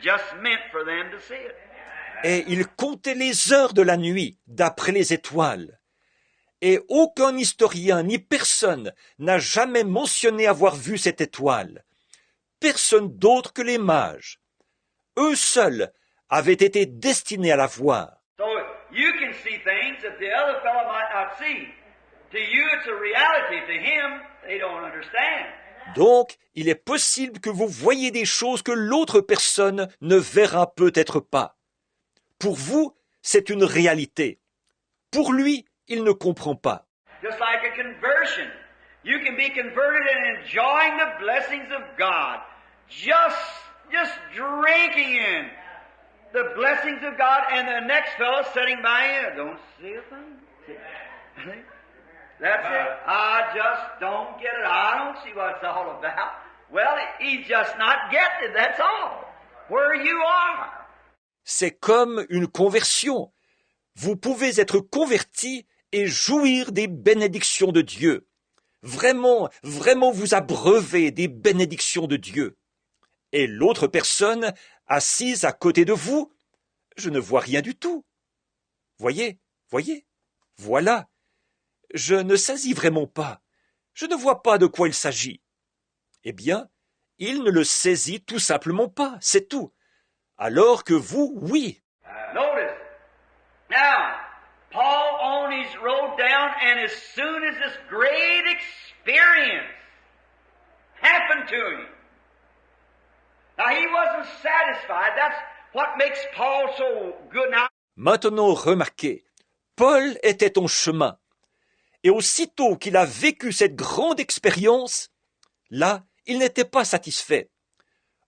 just meant for them to see it. Et il comptait les heures de la nuit d'après les étoiles. Et aucun historien ni personne n'a jamais mentionné avoir vu cette étoile. Personne d'autre que les mages. Eux seuls avaient été destinés à la voir. So you can see things that the other fellow might not see. To you it's a reality. To him, they don't understand. Donc, il est possible que vous voyiez des choses que l'autre personne ne verra peut-être pas. Pour vous, c'est une réalité. Pour lui, il ne comprend pas. Just like a conversion. You can be converted and enjoying the blessings of God. Just drinking in the blessings of God, and the next fellow sitting by you don't see a thing. That's it. I just don't get it. I don't see what it's all about. Well, he's just not getting it, that's all. Where you are. C'est comme une conversion. Vous pouvez être converti et jouir des bénédictions de Dieu. Vraiment, vraiment vous abreuver des bénédictions de Dieu. Et l'autre personne, assise à côté de vous, je ne vois rien du tout. Voyez, voilà. Je ne saisis vraiment pas. Je ne vois pas de quoi il s'agit. Eh bien, il ne le saisit tout simplement pas, c'est tout. Alors que vous, oui. Notice. Now, Paul on his road down, and as soon as this great experience happened to him, now he wasn't satisfied. That's what makes Paul so good. Now, Maintenant, remarquez, Paul était en chemin. Et aussitôt qu'il a vécu cette grande expérience, là, il n'était pas satisfait.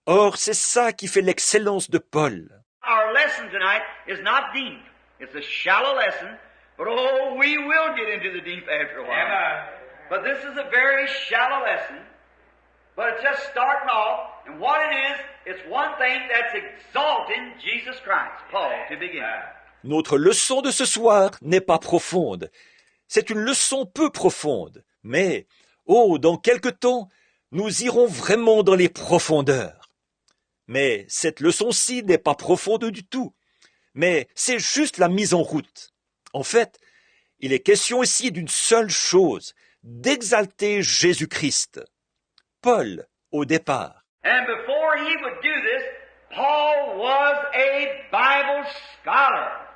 Or, c'est ça qui fait l'excellence de Paul. our lesson tonight is not deep. It's a shallow lesson, but oh, we will get into the deep after a while. Amen. But this is a very shallow lesson, but it's just starting off, and what it is, it's one thing that's exalting Jesus Christ, Paul, to begin. Notre leçon de ce soir n'est pas profonde. C'est une leçon peu profonde. Mais, oh, dans quelque temps, nous irons vraiment dans les profondeurs. Mais cette leçon-ci n'est pas profonde du tout. Mais c'est juste la mise en route. En fait, il est question ici d'une seule chose, d'exalter Jésus-Christ. Paul, au départ. And before he would do this, Paul was a Bible scholar.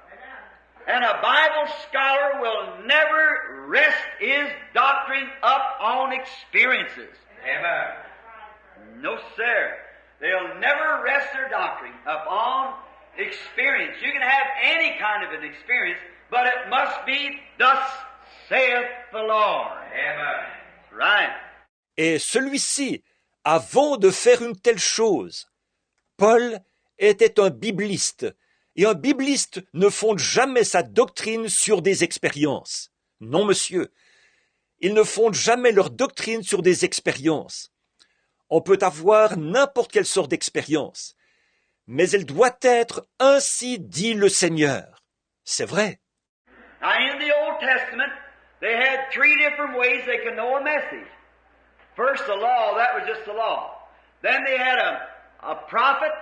And a Bible scholar will never rest his doctrine up on experiences. Amen. No, sir. They'll never rest their doctrine upon experience. You can have any kind of an experience, but it must be thus saith the Lord. Amen. Right. Et celui-ci, avant de faire une telle chose, Paul était un bibliste, et un bibliste ne fonde jamais sa doctrine sur des expériences. Non, monsieur, ils ne fondent jamais leur doctrine sur des expériences. On peut avoir n'importe quelle sorte d'expérience, mais elle doit être ainsi dit le Seigneur. C'est vrai. Now, in the Old Testament, they had three different ways they could know a message. First, the law, that was just the law. Then they had a prophet,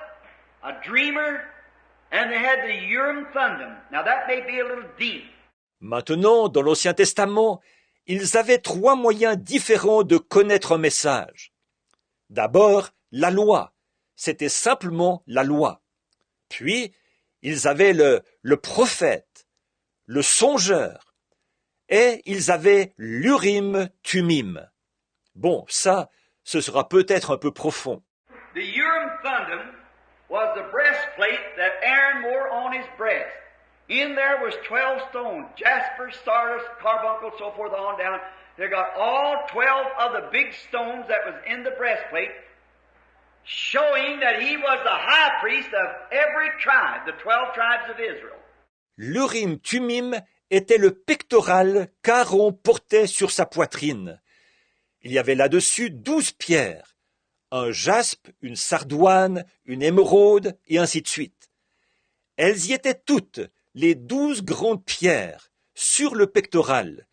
a dreamer, and they had the Urim Thummim. Now, that may be a little deep. Maintenant, dans l'Ancien Testament, ils avaient trois moyens différents de connaître un message. D'abord, la loi. C'était simplement la loi. Puis, ils avaient le prophète, le songeur, et ils avaient l'Urim Thummim. Bon, ça, ce sera peut-être un peu profond. The Urim Thummim was the breastplate that Aaron wore on his breast. In there was 12 stones, jasper, sardis, carbuncle, so forth on down. They got all 12 of the big stones that was in the breastplate, showing that he was the high priest of every tribe, the 12 tribes of Israel. L'Urim Thummim était le pectoral qu'Aaron portait sur sa poitrine. Il y avait là-dessus 12 pierres, un jaspe, une sardoine, une émeraude, et ainsi de suite. Elles y étaient toutes, les 12 grandes pierres, sur le pectoral,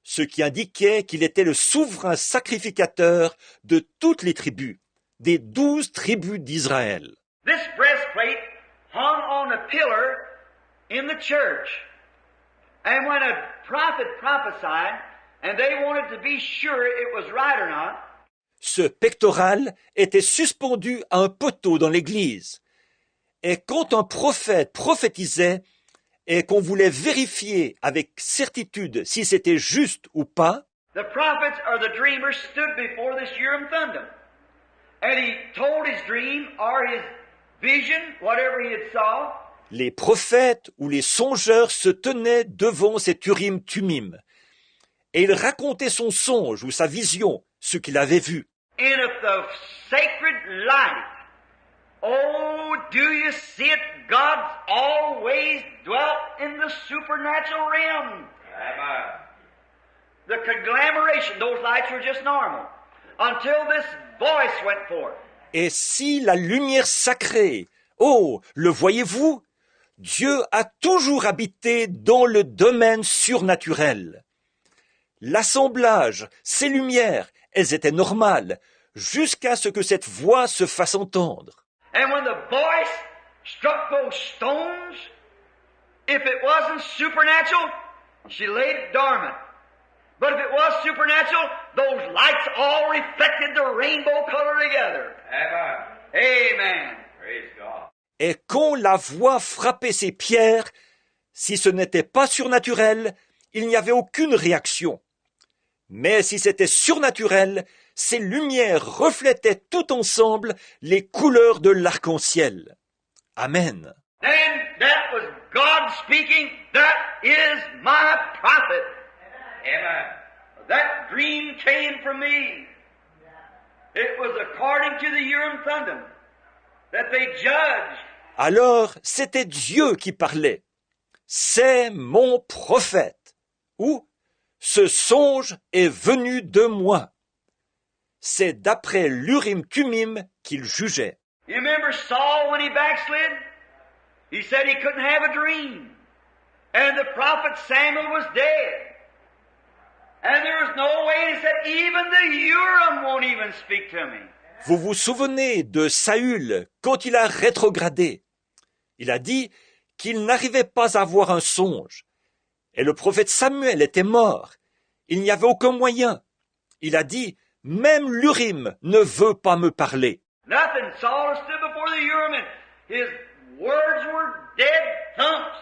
ce qui indiquait qu'il était le souverain sacrificateur de toutes les tribus, des 12 tribus d'Israël. This breastplate hung on a pillar in the church. And when a prophet prophesied, and they wanted to be sure it was right or not, Ce pectoral était suspendu à un poteau dans l'église. Et quand un prophète prophétisait et qu'on voulait vérifier avec certitude si c'était juste ou pas, the prophets or the dreamers stood before this Urim Thummim. And he told his dream or his vision, whatever he had saw, les prophètes ou les songeurs se tenaient devant cet Urim Tumim. Et il racontait son songe ou sa vision, ce qu'il avait vu. and of the sacred light. Oh, do you see it? God's always dwelt in the supernatural realm. Amen. The conglomeration, those lights were just normal. Until this voice went forth. Et si la lumière sacrée, oh, le voyez-vous? Dieu a toujours habité dans le domaine surnaturel. L'assemblage, ces lumières, elles étaient normales, jusqu'à ce que cette voix se fasse entendre. And when the voice struck those stones, if it wasn't supernatural, she laid dormant. But if it was supernatural, those lights all reflected the rainbow color together. Amen. Amen. Praise God. Et quand la voix frappait ces pierres, si ce n'était pas surnaturel, il n'y avait aucune réaction. Mais si c'était surnaturel, ces lumières reflétaient tout ensemble les couleurs de l'arc-en-ciel. Amen. Then that was God speaking, that is my prophet. Amen. That dream came from me. It was according to the Urim Thummim that they judged. Alors, c'était Dieu qui parlait. C'est mon prophète. Ou, ce songe est venu de moi. C'est d'après l'Urim Tumim qu'il jugeait. You remember Saul when he backslid? He said he couldn't have a dream. And the prophet Samuel was dead. And there was no way, he said, even the Urim won't even speak to me. Vous vous souvenez de Saül quand il a rétrogradé? Il a dit qu'il n'arrivait pas à avoir un songe. Et le prophète Samuel était mort. Il n'y avait aucun moyen. Il a dit, même l'Urim ne veut pas me parler. Nothing. Saul stood before the Urim and his words were dead thumps.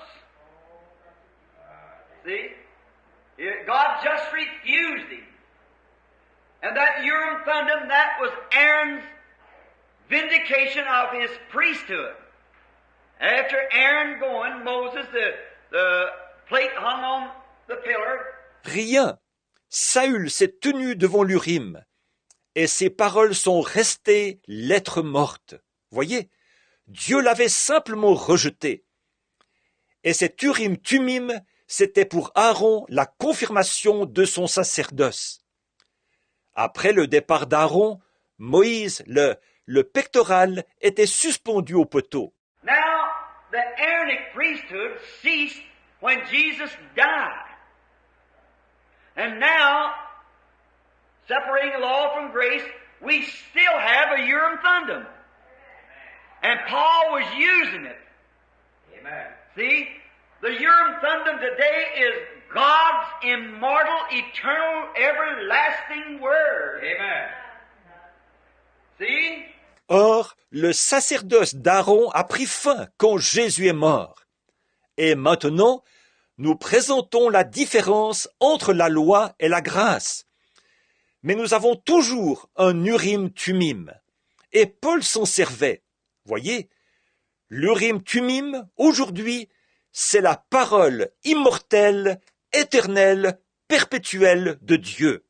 See? God just refused him. And that Urim Thummim, that was Aaron's vindication of his priesthood. After Aaron going, Moses, the plate hung on the pillar. Rien. Saül s'est tenu devant l'Urim. Et ses paroles sont restées lettres mortes. Voyez, Dieu l'avait simplement rejeté. Et cet Urim Tumim, c'était pour Aaron la confirmation de son sacerdoce. Après le départ d'Aaron, Moïse, le pectoral, était suspendu au poteau. Now, the Aaronic priesthood ceased when Jesus died. And now, separating law from grace, we still have a Urim Thummim. And Paul was using it. Amen. See? The Urim Thummim today is God's immortal, eternal, everlasting Word. Amen. See? Or, le sacerdoce d'Aaron a pris fin quand Jésus est mort. Et maintenant, nous présentons la différence entre la loi et la grâce. Mais nous avons toujours un Urim Tumim. Et Paul s'en servait. Voyez, l'Urim Tumim, aujourd'hui, c'est la parole immortelle, éternelle, perpétuelle de Dieu.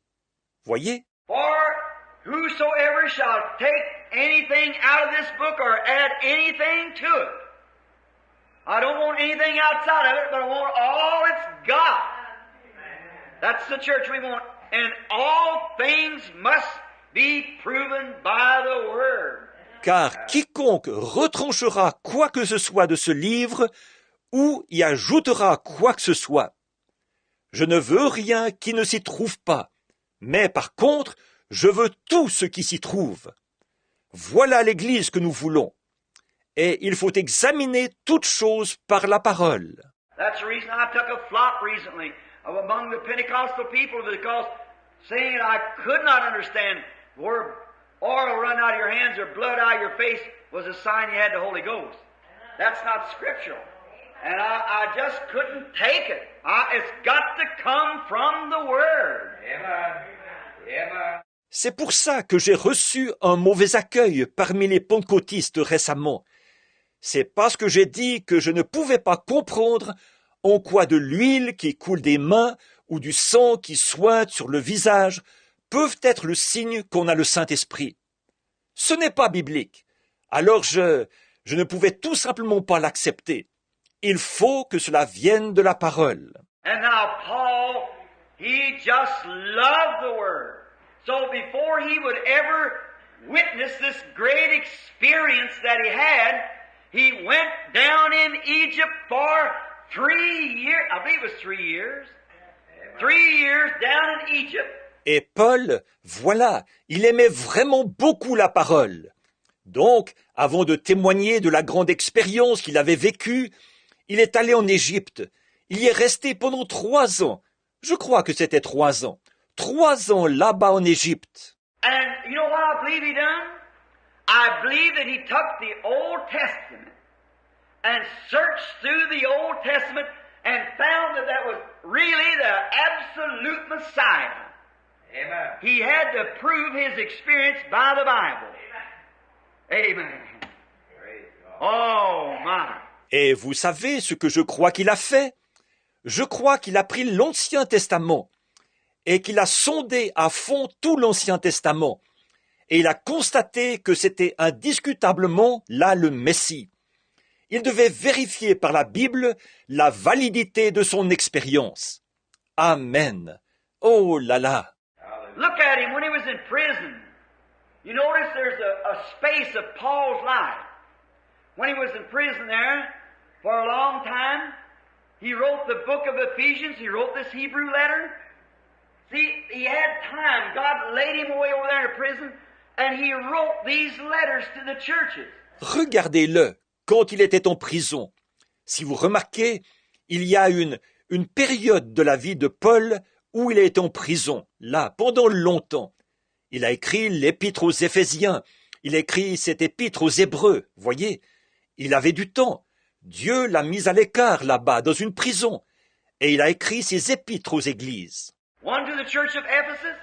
Voyez? For whosoever shall take anything out of this book or add anything to it. I don't want anything outside of it, but I want all it's got. That's the church we want. And all things must be proven by the Word. Car quiconque retranchera quoi que ce soit de ce livre ou y ajoutera quoi que ce soit. Je ne veux rien qui ne s'y trouve pas, mais par contre, je veux tout ce qui s'y trouve. Voilà l'Église que nous voulons. Et il faut examiner toutes choses par la parole. That's the reason I took a flop recently among the Pentecostal people, because saying I could not understand where oil run out of your hands or blood out of your face was a sign you had the Holy Ghost. That's not scriptural. And I just couldn't take it. It's got to come from the Word. Amen. Amen. C'est pour ça que j'ai reçu un mauvais accueil parmi les pentecôtistes récemment. C'est parce que j'ai dit que je ne pouvais pas comprendre en quoi de l'huile qui coule des mains ou du sang qui sointe sur le visage peuvent être le signe qu'on a le Saint-Esprit. Ce n'est pas biblique. Alors je ne pouvais tout simplement pas l'accepter. Il faut que cela vienne de la parole. And now Paul, he just loved the Word. So before he would ever witness this great experience that he went down in Egypt for 3 years. I believe it was 3 years. 3 years down in Egypt. Et Paul, voilà, il aimait vraiment beaucoup la parole. Donc, avant de témoigner de la grande expérience qu'il avait vécue, il est allé en Égypte. Il y est resté pendant 3 ans. Je crois que c'était 3 ans. 3 ans là-bas en Égypte. And you know what I believe he done? I believe that he took the Old Testament and searched through the Old Testament and found that was really the absolute Messiah. Amen. He had to prove his experience by the Bible. Amen. Praise God. Oh, my. Et vous savez ce que je crois qu'il a fait? Je crois qu'il a pris l'Ancien Testament et qu'il a sondé à fond tout l'Ancien Testament. Et il a constaté que c'était indiscutablement là le Messie. Il devait vérifier par la Bible la validité de son expérience. Amen. Oh là là. Look at him when he was in prison. You notice there's a space of Paul's life. When he was in prison there for a long time, he wrote the book of Ephesians, he wrote this Hebrew letter. See, he had time. God laid him away over there in prison, and he wrote these letters to the churches. Regardez-le quand il était en prison. Si vous remarquez, il y a une période de la vie de Paul où il est en prison, là, pendant longtemps. Il a écrit l'épître aux Éphésiens, il a écrit cette épître aux Hébreux, voyez. Il avait du temps. Dieu l'a mis à l'écart là-bas, dans une prison. Et il a écrit ses épîtres aux églises. One to the church of Ephesus.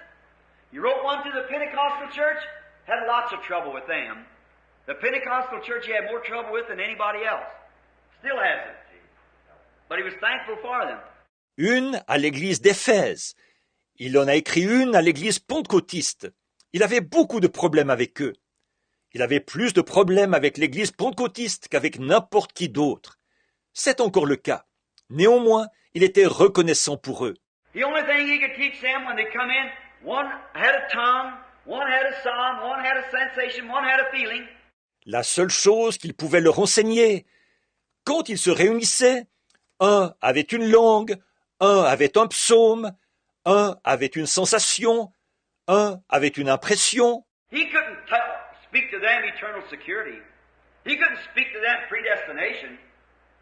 He wrote one to the Pentecostal church. Had lots of trouble with them. The Pentecostal church he had more trouble with than anybody else. Still has it. But he was thankful for them. Une à l'église d'Éphèse. Il en a écrit une à l'église pentecôtiste. Il avait beaucoup de problèmes avec eux. Il avait plus de problèmes avec l'église pentecôtiste qu'avec n'importe qui d'autre. C'est encore le cas. Néanmoins, il était reconnaissant pour eux. The only thing he could teach them when they come in, one had a tongue, one had a psalm, one had a sensation, one had a feeling. La seule chose qu'il pouvait leur enseigner, quand ils se réunissaient, un avait une langue, un avait un psaume, un avait une sensation, un avait une impression. He couldn't speak to them eternal security. He couldn't speak to them predestination.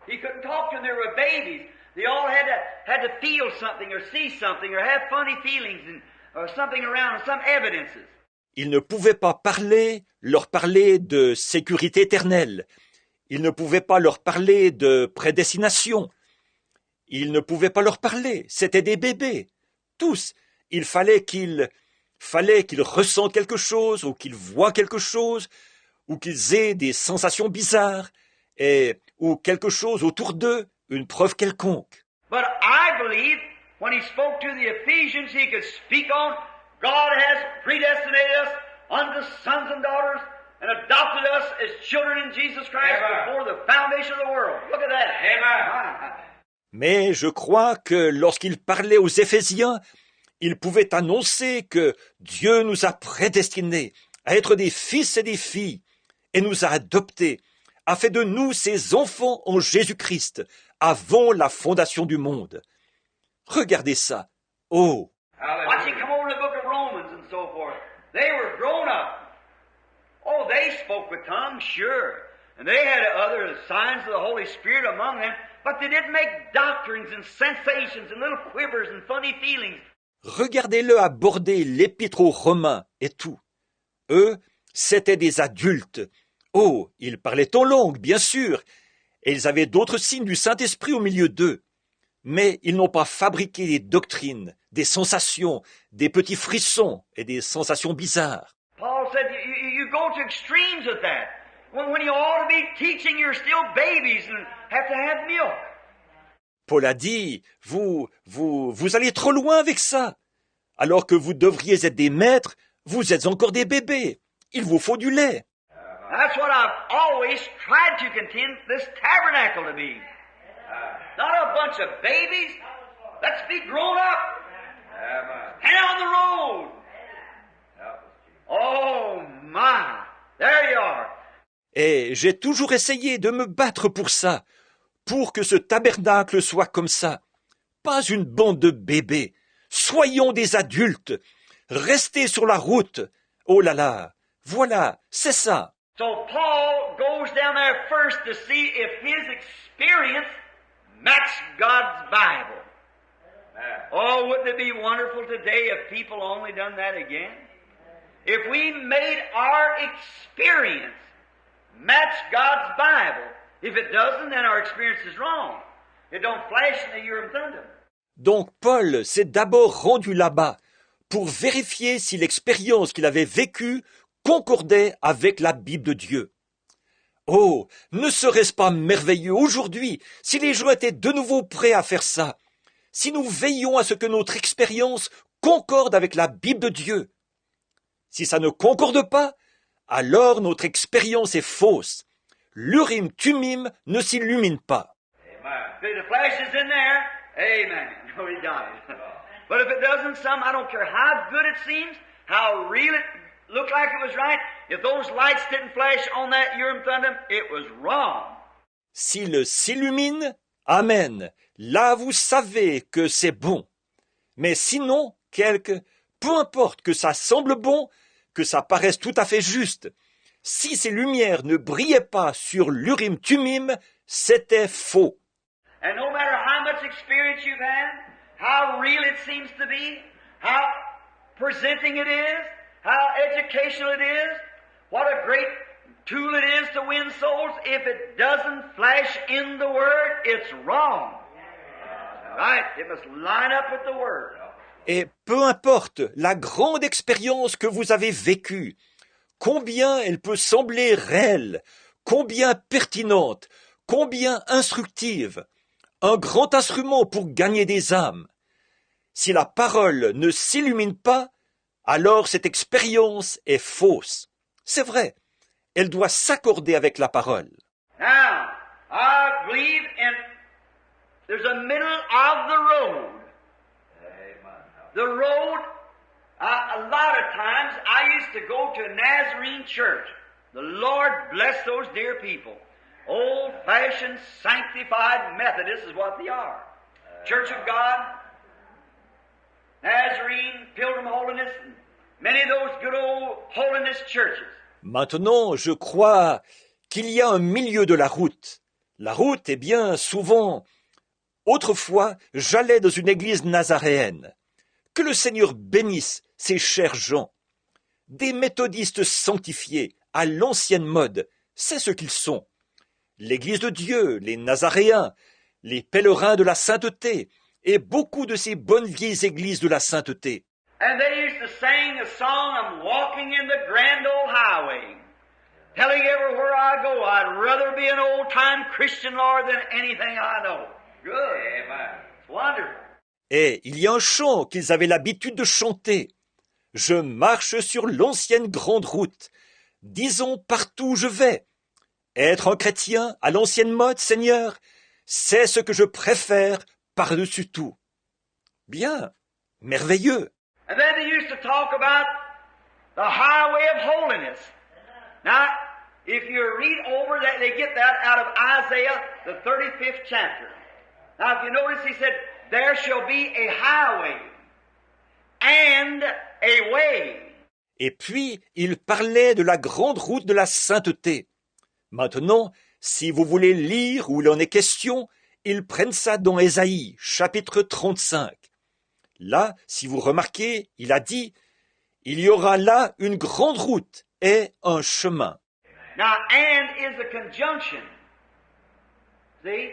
He couldn't talk to them. They were babies. They all had to feel something or see something or have funny feelings or something around, some evidences. Il ne pouvait pas leur parler de sécurité éternelle. Il ne pouvait pas leur parler de prédestination. Il ne pouvait pas leur parler. C'étaient des bébés. Tous. Il fallait qu'ils ressentent quelque chose, ou qu'ils voient quelque chose, ou qu'ils aient des sensations bizarres, ou quelque chose autour d'eux, une preuve quelconque. But I believe when he spoke to the Ephesians, he could speak on God has predestinated us unto sons and daughters and adopted us as children in Jesus Christ before the foundation of the world. Look at that. Amen. Mais je crois que lorsqu'il parlait aux Éphésiens, il pouvait annoncer que Dieu nous a prédestinés à être des fils et des filles et nous a adoptés, a fait de nous ses enfants en Jésus-Christ avant la fondation du monde. Regardez ça. Oh! Watch it come over the book of Romans and so forth. They were grown up. Oh, they spoke with tongues, sure. And they had the signs of the Holy Spirit among them, but they didn't make doctrines and sensations and little quivers and funny feelings. Regardez-le aborder l'épître aux Romains et tout. Eux, c'étaient des adultes. Oh, ils parlaient en langue, bien sûr, et ils avaient d'autres signes du Saint-Esprit au milieu d'eux. Mais ils n'ont pas fabriqué des doctrines, des sensations, des petits frissons et des sensations bizarres. Paul said you go to extremes with that. When you ought to be teaching, you're still babies and have to have milk. Paul a dit, vous allez trop loin avec ça. Alors que vous devriez être des maîtres, vous êtes encore des bébés. Il vous faut du lait. That's what I've always tried to contend this tabernacle to be. Not a bunch of babies. Let's be grown up. Stand on the road. Oh my. There you are. Et j'ai toujours essayé de me battre pour ça, pour que ce tabernacle soit comme ça. Pas une bande de bébés. Soyons des adultes. Restez sur la route. Oh là là. Voilà, c'est ça. So Paul goes down there first to see if his experience matched God's Bible. Oh, wouldn't it be wonderful today if people only done that again? If we made our experience match God's Bible. If it doesn't, then our experience is wrong. It don't flash in the Urim Thummim. Donc Paul s'est d'abord rendu là-bas pour vérifier si l'expérience qu'il avait vécue concordait avec la Bible de Dieu. Oh, ne serait-ce pas merveilleux aujourd'hui si les gens étaient de nouveau prêts à faire ça, si nous veillons à ce que notre expérience concorde avec la Bible de Dieu. Si ça ne concorde pas, alors notre expérience est fausse. L'Urim Thummim ne s'illumine pas. If the flash is in there, amen. No, he doesn't. But if it doesn't, I don't care how good it seems, how real it looked like it was right, if those lights didn't flash on that Urim Thummim, it was wrong. S'il s'illumine, amen. Là, vous savez que c'est bon. Mais sinon, peu importe que ça semble bon, que ça paraisse tout à fait juste, si ces lumières ne brillaient pas sur l'Urim Thummim, c'était faux. And no matter how much experience you've had, how real it seems to be, how presenting it is, how educational it is, what a great tool it is to win souls, if it doesn't flash in the Word, it's wrong. Right? It must line up with the Word. Et peu importe la grande expérience que vous avez vécue, combien elle peut sembler réelle, combien pertinente, combien instructive, un grand instrument pour gagner des âmes. Si la parole ne s'illumine pas, alors cette expérience est fausse. C'est vrai, elle doit s'accorder avec la parole. Now, I believe there's a middle of the road. The road, a lot of times, I used to go to a Nazarene church. The Lord bless those dear people. Old-fashioned, sanctified Methodists is what they are. Church of God, Nazarene, Pilgrim Holiness, and many of those good old holiness churches. Maintenant, je crois qu'il y a un milieu de la route. La route est bien souvent... Autrefois, j'allais dans une église nazaréenne. Que le Seigneur bénisse ces chers gens. Des méthodistes sanctifiés, à l'ancienne mode, c'est ce qu'ils sont. L'Église de Dieu, les Nazaréens, les pèlerins de la sainteté, et beaucoup de ces bonnes vieilles églises de la sainteté. And they used to sing a song, I'm walking in the grand old highway, telling everywhere I go, I'd rather be an old-time Christian, Lord, than anything I know. Good. Amen. It's wonderful. Et il y a un chant qu'ils avaient l'habitude de chanter. Je marche sur l'ancienne grande route, disons partout où je vais. Être un chrétien à l'ancienne mode, Seigneur, c'est ce que je préfère par-dessus tout. Bien, merveilleux. And then they used to talk about the highway of holiness. Now, if you read over that, they get that out of Isaiah, the 35th chapter. Now, if you notice, he said, there shall be a highway and a way. Et puis, il parlait de la grande route de la sainteté. Maintenant, Si vous voulez lire où il en est question, ils prennent ça dans Ésaïe, chapitre 35. Là, si vous remarquez, il a dit « Il y aura là une grande route et un chemin. » Now, and is a conjunction. See?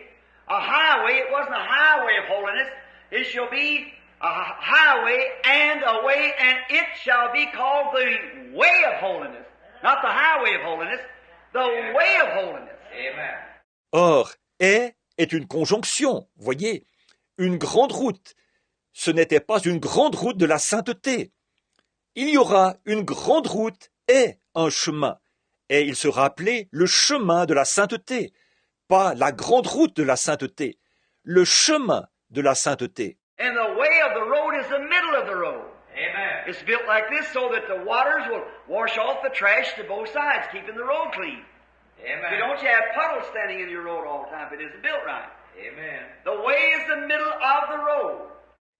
A highway, it wasn't a highway of holiness. It shall be a highway and a way, and it shall be called the way of holiness. Not the highway of holiness, the way of holiness. Amen. Or, est une conjonction, voyez. Une grande route. Ce n'était pas une grande route de la sainteté. Il y aura une grande route et un chemin. Et il sera appelé le chemin de la sainteté. Pas la grande route de la sainteté. Le chemin de la sainteté. And the way of the road is the middle of the road. Amen. It's built like this so that the waters will wash off the trash to both sides, keeping the road clean. Amen. You don't have puddles standing in your road all the time if it isn't built right. Amen. The way is the middle of the road.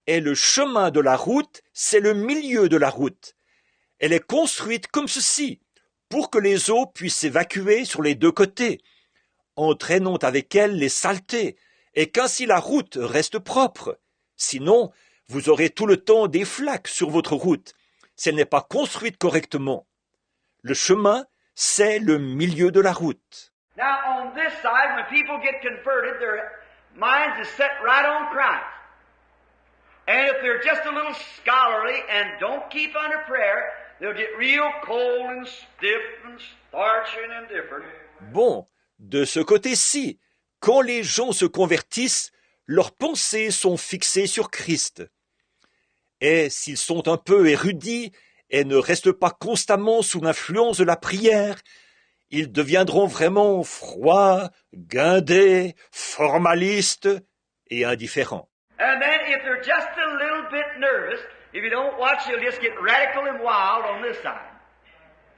Et le chemin de la route, c'est le milieu de la route. Elle est construite comme ceci, pour que les eaux puissent s'évacuer sur les deux côtés, entraînant avec elles les saletés, et qu'ainsi la route reste propre. Sinon, vous aurez tout le temps des flaques sur votre route, si elle n'est pas construite correctement. Le chemin, c'est le milieu de la route. Now, on this side, when people get converted, their minds is set right on Christ. And if they're just a little scholarly and don't keep under prayer, they'll get real cold and stiff and starchy and indifferent. Bon, de ce côté-ci, quand les gens se convertissent, leurs pensées sont fixées sur Christ. Et s'ils sont un peu érudits et ne restent pas constamment sous l'influence de la prière, ils deviendront vraiment froids, guindés, formalistes et indifférents. And then if they're just a little bit nervous, if you don't watch, you'll just get radical and wild on this side.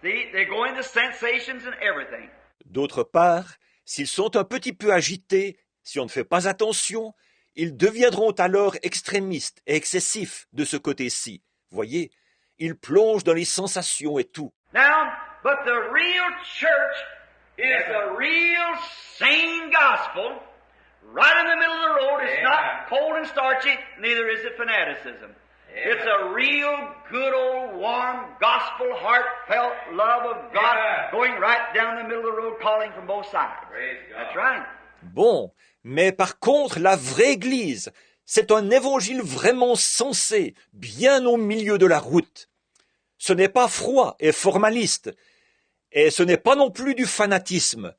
See, they go into sensations and everything. D'autre part, s'ils sont un petit peu agités, si on ne fait pas attention, ils deviendront alors extrémistes et excessifs de ce côté-ci. Voyez, ils plongent dans les sensations et tout. Now, but the real church is a real sane gospel. Right in the middle of the road. It's not cold and starchy, neither is it fanaticism. It's a real good old warm gospel heartfelt love of God going right down the middle of the road calling from both sides. Praise God. That's right. Bon, mais par contre, la vraie Église, c'est un évangile vraiment sensé, bien au milieu de la route. Ce n'est pas froid et formaliste, et ce n'est pas non plus du fanatisme.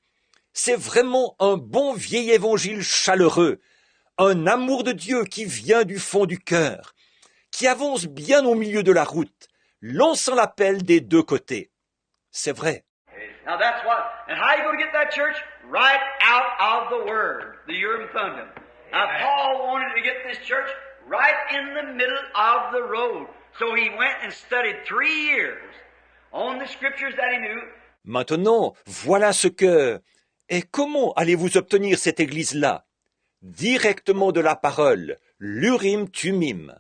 C'est vraiment un bon vieil évangile chaleureux, un amour de Dieu qui vient du fond du cœur, qui avance bien au milieu de la route, lançant l'appel des deux côtés. C'est vrai. Now that's what, and how are you going to get that church? Right out of the Word, the Urim Thummim. Now Paul wanted to get this church right in the middle of the road. So he went and studied 3 years on the scriptures that he knew. Maintenant, voilà ce que... Et comment allez-vous obtenir cette église-là? Directement de la parole, l'Urim Thummim.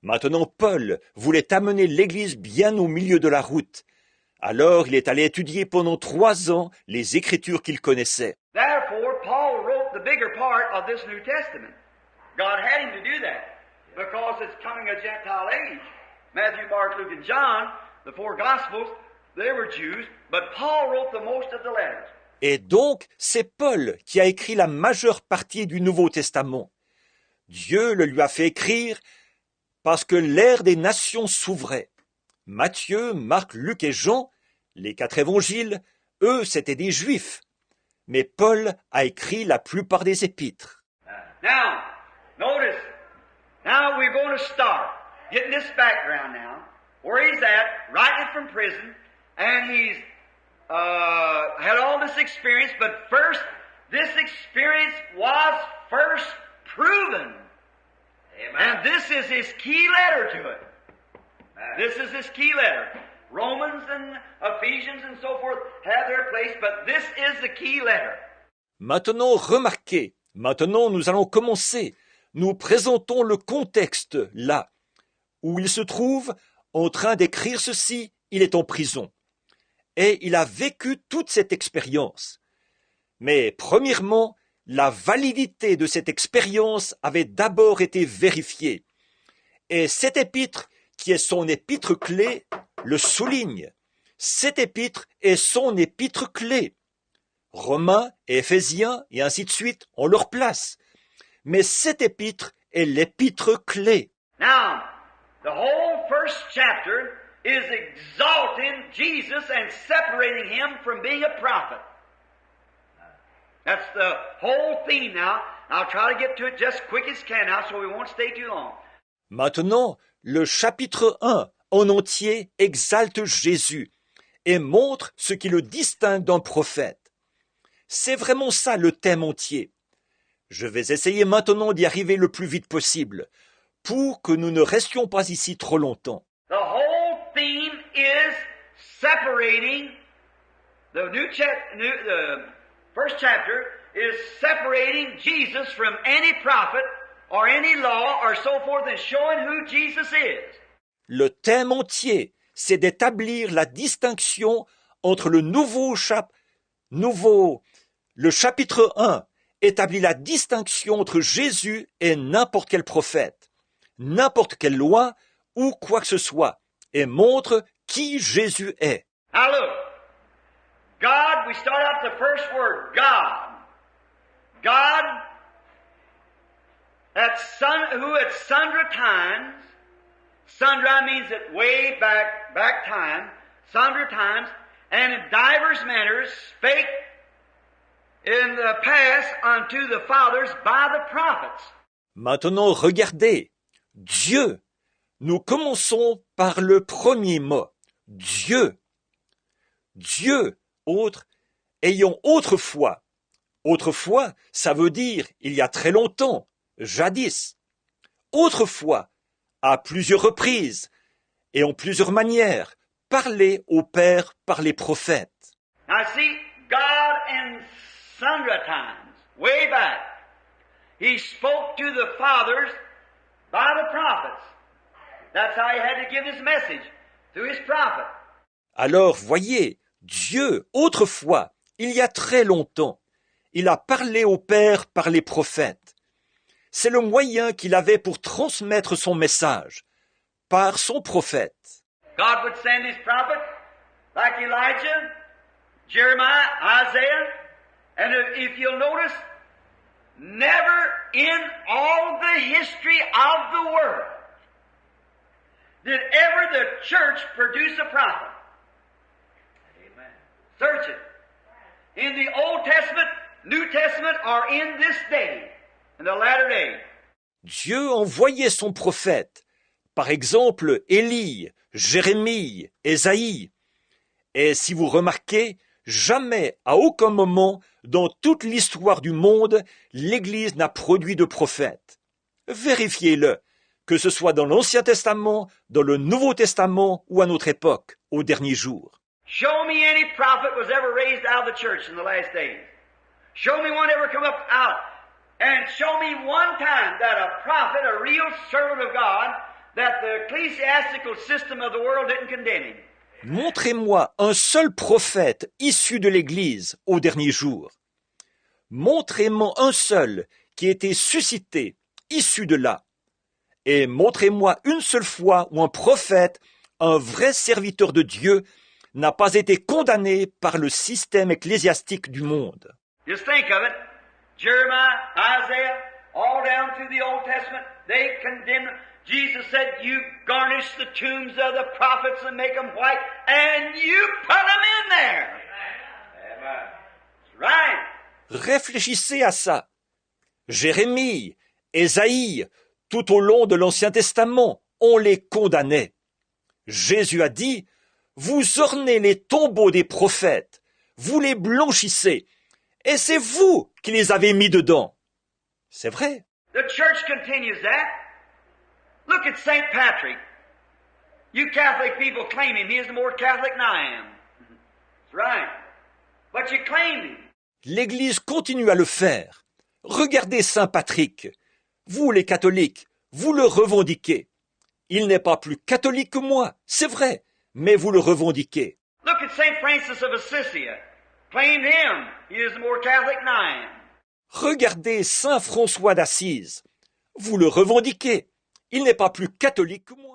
Maintenant, Paul voulait amener l'église bien au milieu de la route. Alors, il est allé étudier pendant 3 ans les écritures qu'il connaissait. Therefore, Paul wrote the bigger part of this New Testament. God had him to do that because it's coming a Gentile age. Matthew, Mark, Luke, and John, the 4 Gospels, they were Jews, but Paul wrote the most of the letters. Et donc, c'est Paul qui a écrit la majeure partie du Nouveau Testament. Dieu le lui a fait écrire parce que l'ère des nations s'ouvrait. Matthieu, Marc, Luc et Jean, les 4 évangiles, eux, c'étaient des Juifs. Mais Paul a écrit la plupart des épîtres. Now, notice, now we're going to start getting this background now, where he's at, writing from prison, and he's had all this experience, but first, this experience was first proven. Amen. And this is his key letter to it. This is his key letter. Romans and Ephesians and so forth have their place, but this is the key letter. Maintenant, remarquez, maintenant nous allons commencer. Nous présentons le contexte là, où il se trouve en train d'écrire ceci, il est en prison. Et il a vécu toute cette expérience. Mais premièrement, la validité de cette expérience avait d'abord été vérifiée. Et cet épître, qui est son épître clé, le souligne. Cet épître est son épître clé. Romains et Éphésiens et ainsi de suite ont leur place. Mais cet épître est l'épître clé. Now, the whole first chapter is exalting Jesus and separating him from being a prophet. That's the whole theme now. I'll try to get to it just quick as can now so we won't stay too long. Maintenant, le chapitre 1 en entier exalte Jésus et montre ce qui le distingue d'un prophète. C'est vraiment ça le thème entier. Je vais essayer maintenant d'y arriver le plus vite possible pour que nous ne restions pas ici trop longtemps. The whole theme is separating the first chapter is separating Jesus from any prophet or any law or so forth and showing who Jesus is. Le thème entier, c'est d'établir la distinction entre le chapitre 1 établit la distinction entre Jésus et n'importe quel prophète, n'importe quelle loi ou quoi que ce soit, et montre qui Jésus est. Now look, God, we start out the first word, God. God, who at sundry times, sundry means that way back time, sundry times, and in divers manners spake in the past unto the fathers by the prophets. Maintenant, regardez, Dieu. Nous commençons par le premier mot, Dieu. Dieu, ayant autrefois. Autrefois, ça veut dire il y a très longtemps, jadis. Autrefois, à plusieurs reprises et en plusieurs manières, parlé au Père par les prophètes. Now see, God in sundry times, way back, He spoke to the fathers by the prophets. That's how He had to give His message, through His prophet. Alors, voyez, Dieu, autrefois, il y a très longtemps, il a parlé au Père par les prophètes. C'est le moyen qu'il avait pour transmettre son message, par son prophète. God would send His prophet, like Elijah, Jeremiah, Isaiah, and if you'll notice, never in all the history of the world did ever the church produce a prophet. Amen. Search it. In the Old Testament, New Testament, or in this day, in the latter day. Dieu envoyait son prophète, par exemple Élie, Jérémie, Ésaïe. Et si vous remarquez, jamais, à aucun moment, dans toute l'histoire du monde, l'Église n'a produit de prophète. Vérifiez-le, que ce soit dans l'Ancien Testament, dans le Nouveau Testament ou à notre époque, aux derniers jours. Show me any prophet was ever raised out of the church in the last days. Show me one ever come up out. And show me one time that a prophet, a real servant of God, that the ecclesiastical system of the world didn't condemn him. Montrez-moi un seul prophète issu de l'Église aux derniers jours. Montrez-moi un seul qui ait été suscité, issu de là. Et montrez-moi une seule fois où un prophète, un vrai serviteur de Dieu, n'a pas été condamné par le système ecclésiastique du monde. Just think of it. Jeremiah, Isaiah, all down through the Old Testament, they condemned. Jesus said, you garnish the tombs of the prophets and make them white, and you put them in there. Amen. That's right. Réfléchissez à ça. Jérémie, Ésaïe, tout au long de l'Ancien Testament, on les condamnait. Jésus a dit, vous ornez les tombeaux des prophètes, vous les blanchissez, et c'est vous qui les avez mis dedans. C'est vrai. The church continues that. Look at St. Patrick. You Catholic people claim him. He is more Catholic than I am. That's right. But you claim him. L'Église continue à le faire. Regardez Saint Patrick. Vous, les catholiques, vous le revendiquez. Il n'est pas plus catholique que moi, c'est vrai, mais vous le revendiquez. Look at St. Francis of Assisi. claimed him. He is more Catholic than I am. Regardez Saint François d'Assise. Vous le revendiquez. Il n'est pas plus catholique que moi.